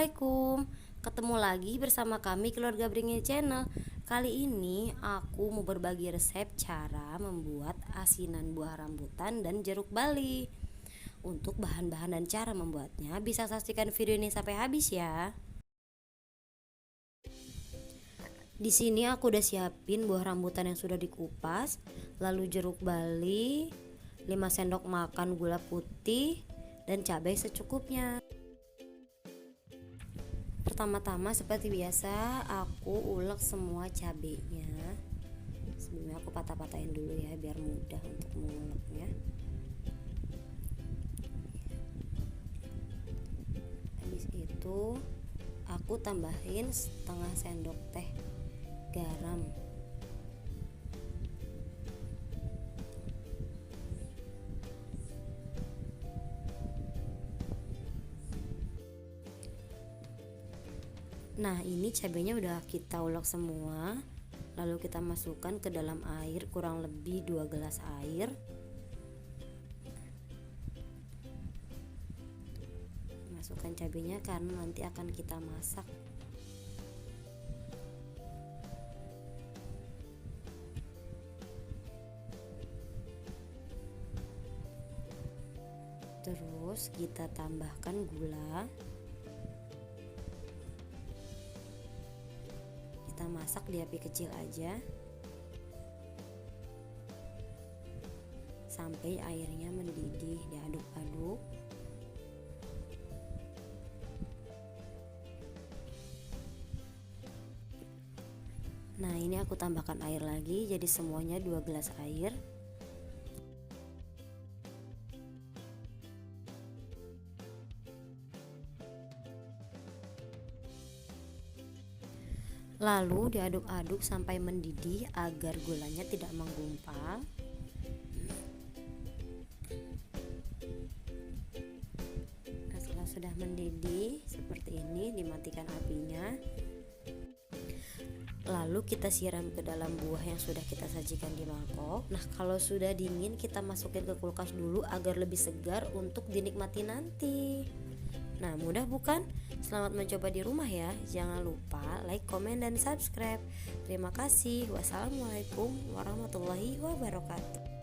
Assalamualaikum. Ketemu lagi bersama kami keluarga Bringin Channel. Kali ini aku mau berbagi resep cara membuat asinan buah rambutan dan jeruk bali. Untuk bahan-bahan dan cara membuatnya bisa saksikan video ini sampai habis ya. Di sini aku udah siapin buah rambutan yang sudah dikupas, lalu jeruk bali, 5 sendok makan gula putih dan cabai secukupnya. Pertama-tama seperti biasa aku ulek semua cabenya. Sebelumnya aku patah-patahin dulu ya biar mudah untuk menguleknya. Habis itu aku tambahin setengah sendok teh garam. Nah, ini cabenya udah kita ulek semua. Lalu kita masukkan ke dalam air kurang lebih 2 gelas air. Masukkan cabenya karena nanti akan kita masak. Terus kita tambahkan gula. Kita masak di api kecil aja sampai airnya mendidih, diaduk-aduk. Nah, ini aku tambahkan air lagi, jadi semuanya 2 gelas air. Lalu diaduk-aduk sampai mendidih agar gulanya tidak menggumpal. Nah, setelah sudah mendidih seperti ini, dimatikan apinya. Lalu kita siram ke dalam buah yang sudah kita sajikan di mangkok. Nah, kalau sudah dingin kita masukin ke kulkas dulu agar lebih segar untuk dinikmati nanti. Nah, mudah bukan? Selamat mencoba di rumah ya. Jangan lupa like, komen, dan subscribe. Terima kasih. Wassalamualaikum warahmatullahi wabarakatuh.